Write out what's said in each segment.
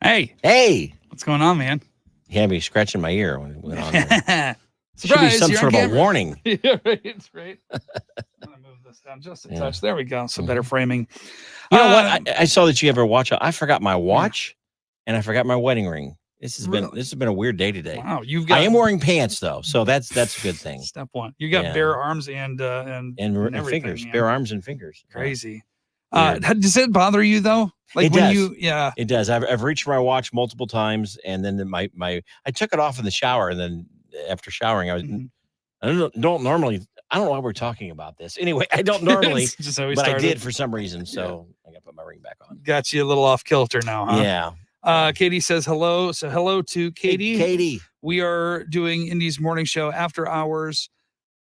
Hey. What's going on, man? He had me scratching my ear when it went on there. Surprise, should be some sort of a warning. Yeah, right. Right. I'm going to move this down just a touch. There we go. So better framing. You know what? I saw that you have a watch. I forgot my watch and I forgot my wedding ring. This has been a weird day today. Wow, I am wearing pants though, so that's a good thing. Step one. You got bare arms and fingers, man. bare arms and fingers. Crazy. Does it bother you though? Like it does. It does. I've reached for my watch multiple times, and then I took it off in the shower, and then after showering, I don't normally. I don't know why we're talking about this. Anyway, I don't normally, but I did for some reason. So I got to put my ring back on. Got you a little off kilter now, huh? Yeah. Katie says hello. So hello to Katie. Hey, Katie. We are doing Indy's morning show after hours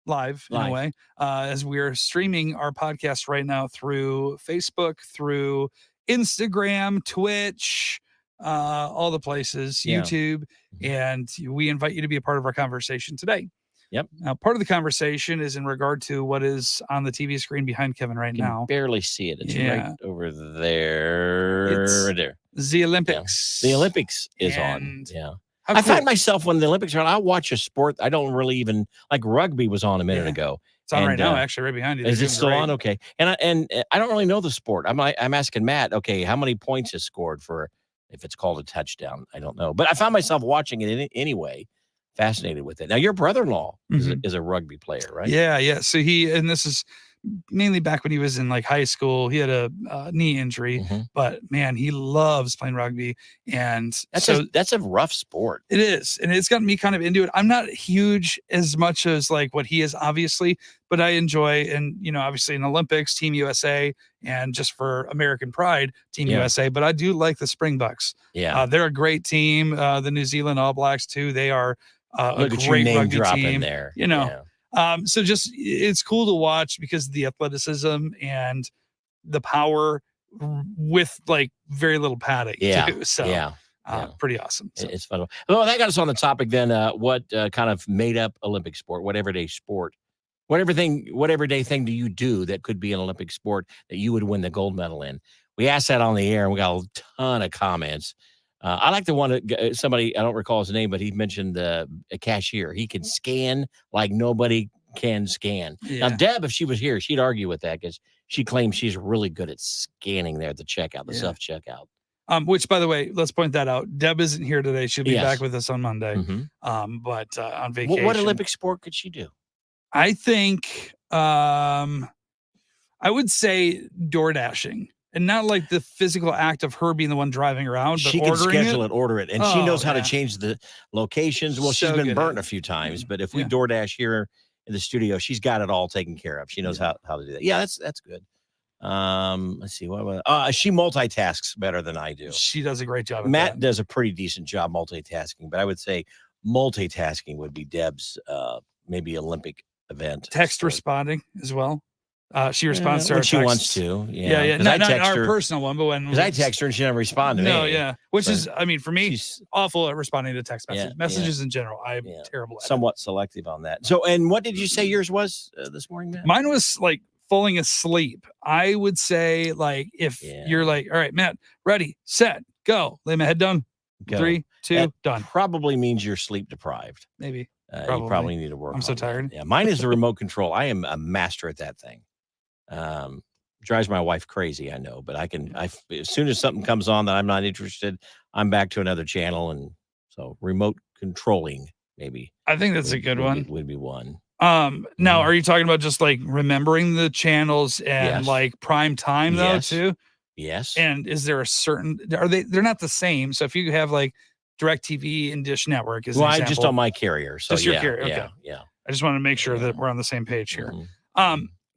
live in a way, as we are streaming our podcast right now through Facebook, through Instagram, Twitch, all the places, YouTube, and we invite you to be a part of our conversation today. Yep. Now, part of the conversation is in regard to what is on the TV screen behind Kevin right now. Barely see it. It's right over there. It's right there. The Olympics. Yeah. The Olympics is on. Yeah. I find myself when the Olympics are on, I watch a sport. I don't really even like rugby was on a minute ago. It's on right now, actually, right behind you. Is it still on? Okay. And I don't really know the sport. I'm asking Matt, okay, how many points is scored for if it's called a touchdown? I don't know. But I found myself watching it anyway, fascinated with it. Now, your brother-in-law is a rugby player, right? Yeah. So this is mainly back when he was in like high school. He had a knee injury, but man, he loves playing rugby. And that's a rough sport. It is. And it's gotten me kind of into it. I'm not huge as much as like what he is, obviously, but I enjoy, and, obviously in Olympics, Team USA, and just for American pride, Team USA. But I do like the Springboks. Yeah. They're a great team. The New Zealand All Blacks, too. They are a great rugby team. There. So just it's cool to watch because of the athleticism and the power with like very little padding. Too. So pretty awesome. So. It's fun. Well, that got us on the topic then. What kind of made up Olympic sport, what everyday thing do you do that could be an Olympic sport that you would win the gold medal in? We asked that on the air and we got a ton of comments. I like the one that somebody, I don't recall his name, but he mentioned a cashier. He can scan like nobody can scan. Yeah. Now, Deb, if she was here, she'd argue with that because she claims she's really good at scanning there at the checkout, the self-checkout. Which, by the way, let's point that out. Deb isn't here today. She'll be back with us on Monday. But on vacation. What Olympic sport could she do? I think I would say door dashing. And not like the physical act of her being the one driving around, but she can schedule it, order it, and she knows how to change the locations. Well, she's been burnt a few times, but if we DoorDash here in the studio, she's got it all taken care of. She knows how to do that. Yeah, that's good. Let's see. She multitasks better than I do. She does a great job. Matt does a pretty decent job multitasking, but I would say multitasking would be Deb's maybe Olympic event. Text responding as well. She responds to our she texts. wants to. Yeah. Not our personal one, but when I text her and she never respond to me. No, yeah. Which is, I mean, for me, she's awful at responding to text messages in general. I'm terrible at somewhat selective on that. So, and what did you say yours was this morning, Matt? Mine was like falling asleep. I would say like if you're like, all right, Matt, ready, set, go. Lay my head down. Go. 3, 2, that done. Probably means you're sleep deprived. Maybe. You probably need to work. I'm so tired. Yeah, mine is the remote control. I am a master at that thing. Drives my wife crazy, I know, but as soon as something comes on that I'm not interested, I'm back to another channel. And so remote controlling, maybe. I think that's a good one. Would be one. Now, are you talking about just like remembering the channels and like prime time though too? Yes. And is there a certain, they're not the same. So if you have like DirecTV and Dish Network is I just on my carrier. So just your carrier. Okay. Yeah. I just want to make sure that we're on the same page here.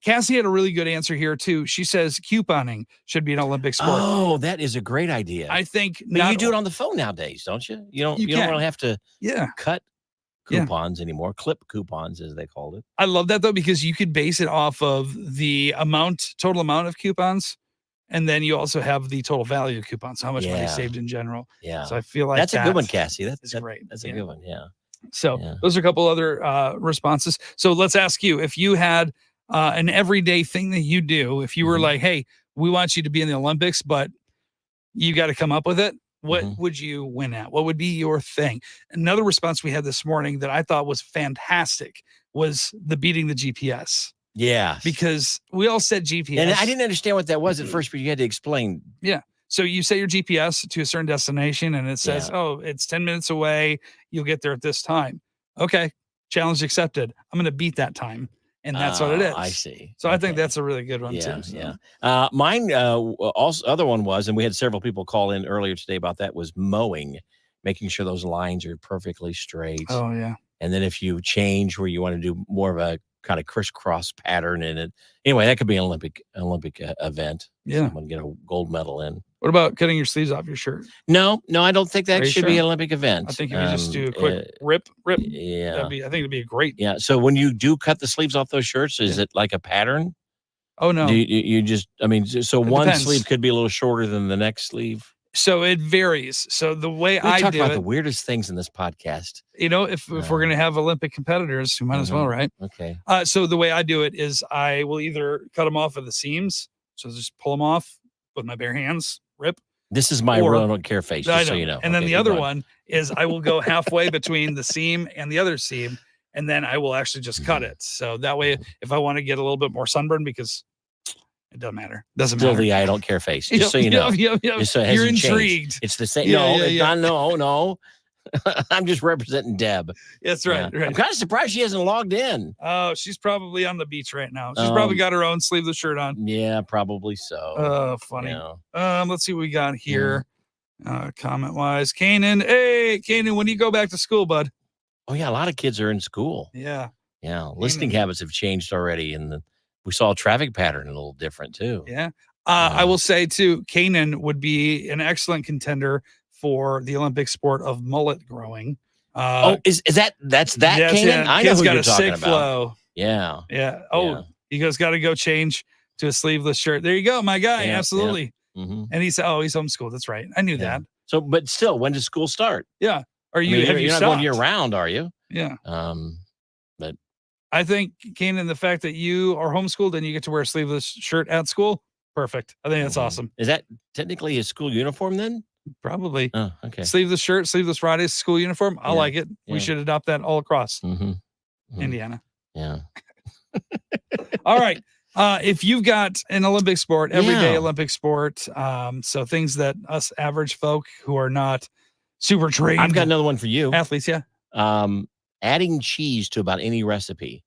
Cassie had a really good answer here too. She says couponing should be an Olympic sport. Oh, that is a great idea. I think but you do it on the phone nowadays, don't you? You don't really have to cut coupons anymore. Clip coupons, as they called it. I love that though, because you could base it off of the total amount of coupons. And then you also have the total value of coupons, how much money saved in general. Yeah. So I feel like that's a good one, Cassie. That's great. That's a good one. Yeah. So those are a couple other responses. So let's ask you, if you had an everyday thing that you do, if you were like, hey, we want you to be in the Olympics, but you got to come up with it, What would you win at? What would be your thing? Another response we had this morning that I thought was fantastic was the beating the GPS. Yeah. Because we all set GPS. And I didn't understand what that was at first, but you had to explain. Yeah. So you set your GPS to a certain destination and it says, oh, it's 10 minutes away. You'll get there at this time. Okay. Challenge accepted. I'm going to beat that time. And that's what it is. I see. So I think that's a really good one too. So. Yeah. Mine also other one was, and we had several people call in earlier today about that, was mowing, making sure those lines are perfectly straight. Oh yeah. And then if you change where you want to do more of a kind of crisscross pattern in it, anyway, that could be an Olympic event. Yeah. Someone get a gold medal in. What about cutting your sleeves off your shirt? No, I don't think that should be an Olympic event. I think if you just do a quick rip. Yeah. I think it'd be great. Yeah. So when you do cut the sleeves off those shirts, is it like a pattern? Oh no. Do you just, I mean, so one depends. sleeve could be a little shorter than the next sleeve. So it varies. So the way I talk do about it, the weirdest things in this podcast. You know, if we're going to have Olympic competitors, we might as well, right? Okay. So the way I do it is I will either cut them off at the seams, so just pull them off with my bare hands, rip. This is my really don't care face, just so you know. And then the other one is I will go halfway between the seam and the other seam, and then I will actually just cut it. So that way, if I want to get a little bit more sunburn, because it doesn't matter. Doesn't matter. Still the I don't care face, just so you know. Just so it You're hasn't intrigued. Changed. It's the same. No. I'm just representing Deb. That's right. I'm kind of surprised she hasn't logged in. Oh, she's probably on the beach right now. She's probably got her own sleeveless shirt on. Yeah, probably so. Oh, funny. Let's see what we got here. Comment wise, Kanan. Hey, Kanan, when do you go back to school, bud? Oh yeah, a lot of kids are in school. Yeah. Listening habits have changed already, and we saw a traffic pattern a little different too. Yeah. I will say too, Kanan would be an excellent contender for the Olympic sport of mullet growing. Is that's Kanan? Yeah. I know who got you're a talking sick about. flow. Yeah. You guys got to go change to a sleeveless shirt. There you go, my guy. Absolutely. Yeah. Mm-hmm. And he's homeschooled. That's right. I knew that. So, but still, when does school start? Yeah. Are you? You're not going year round, are you? Yeah. But I think, Kanan, the fact that you are homeschooled and you get to wear a sleeveless shirt at school, perfect. I think that's awesome. Is that technically a school uniform then? Probably. Oh, okay. Sleeveless shirt, sleeveless Fridays, school uniform. I like it. We should adopt that all across Indiana. Yeah. All right. If you've got an Olympic sport, everyday Olympic sport, so things that us average folk who are not super trained. I've got another one for you. Athletes, adding cheese to about any recipe.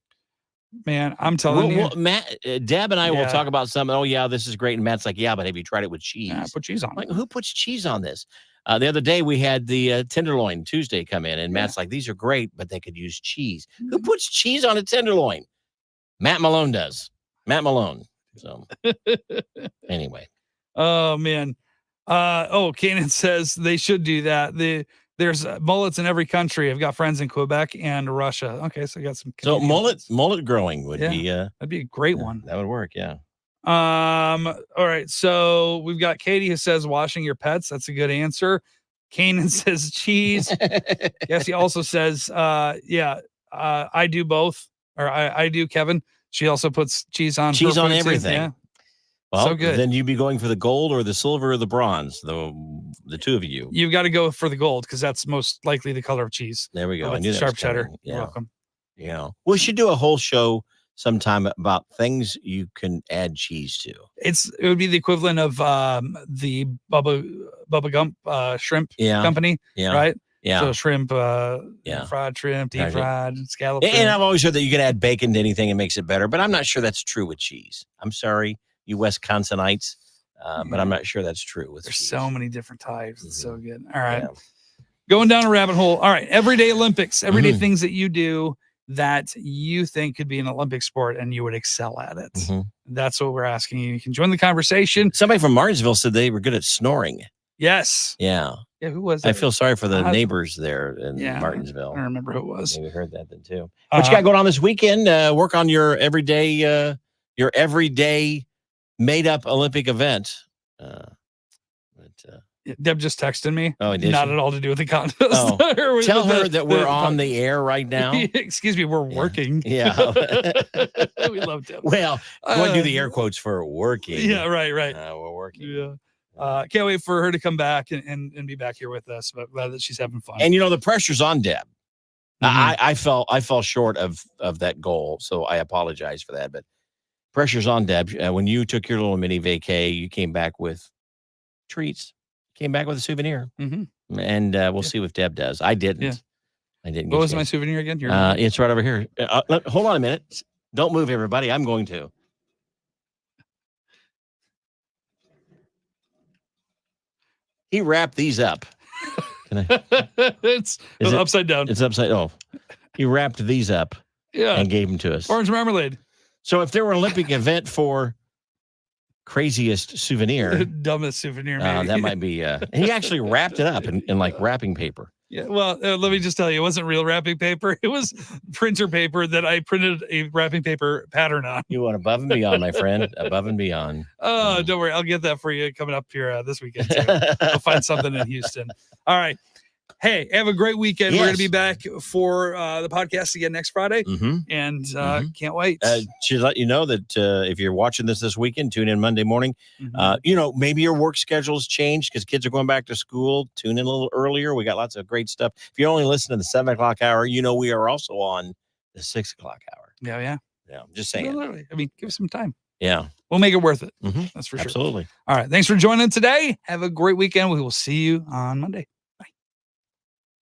Man, I'm telling you. Matt, Deb and I will talk about some. Oh, yeah, this is great. And Matt's like, yeah, but have you tried it with cheese? Yeah, put cheese on it. Who puts cheese on this? The other day, we had the Tenderloin Tuesday come in, and Matt's like, these are great, but they could use cheese. Who puts cheese on a Tenderloin? Matt Malone does. Matt Malone. So, anyway. Oh, man. Kanan says they should do that. There's mullets in every country. I've got friends in Quebec and Russia. Okay, so I got some. So mullet growing would be that'd be a great one. That would work, yeah. All right. So we've got Katie who says washing your pets. That's a good answer. Kanan says cheese. Yes, he also says I do both, or I do, Kevin. She also puts cheese on everything. Yeah. Well, so good. Then you'd be going for the gold or the silver or the bronze, the two of you. You've got to go for the gold because that's most likely the color of cheese. There we go. I knew sharp cheddar. Yeah. You're welcome. Yeah. We should do a whole show sometime about things you can add cheese to. It would be the equivalent of the Bubba Gump shrimp company, right? Yeah. So shrimp, fried shrimp, deep fried, scallop. And I've always heard that you can add bacon to anything and makes it better, but I'm not sure that's true with cheese. I'm sorry, you Wisconsinites, but I'm not sure that's true with There's cheese. so many different types. It's so good. All right. Going down a rabbit hole. All right. Everyday Olympics, everyday things that you do that you think could be an Olympic sport and you would excel at it. That's what we're asking you. You can join the conversation. Somebody from Martinsville said they were good at snoring. Yes. Yeah. Yeah, who was that? I feel sorry for the neighbors there in Martinsville. I don't remember who it was. Maybe heard that then too. What you got going on this weekend? Work on your everyday made up Olympic event. Deb just texted me. Oh, did not she? at all to do with the contest. Oh. Tell her that we're on the air right now. Excuse me, we're working. Yeah. We love Deb. Well, go and do the air quotes for working. Yeah, right. We're working. Yeah. can't wait for her to come back and be back here with us. But glad that she's having fun. And the pressure's on Deb. Mhm. I fell short of that goal, so I apologize for that. But pressure's on Deb. When you took your little mini vacay, you came back with treats. Came back with a souvenir, and we'll see what Deb does. I didn't. Yeah. I didn't. What was my souvenir again? It's right over here. Hold on a minute. Don't move, everybody. I'm going to. He wrapped these up. It's upside down. It's upside. Oh, he wrapped these up. Yeah. And gave them to us. Orange marmalade. So if there were an Olympic event for craziest souvenir, dumbest souvenir, maybe. That might be. He actually wrapped it up in like wrapping paper. Yeah, well, let me just tell you, it wasn't real wrapping paper. It was printer paper that I printed a wrapping paper pattern on. You went above and beyond, my friend. Above and beyond. Oh, don't worry. I'll get that for you coming up here this weekend, too. I'll find something in Houston. All right. Hey, have a great weekend. Yes. We're going to be back for the podcast again next Friday. And can't wait. Should let you know that if you're watching this weekend, tune in Monday morning. Maybe your work schedule's changed because kids are going back to school. Tune in a little earlier. We got lots of great stuff. If you only listen to the 7 o'clock hour, we are also on the 6 o'clock hour. Yeah. Just saying. Literally. I mean, give us some time. Yeah. We'll make it worth it. That's for sure. Absolutely. All right. Thanks for joining today. Have a great weekend. We will see you on Monday.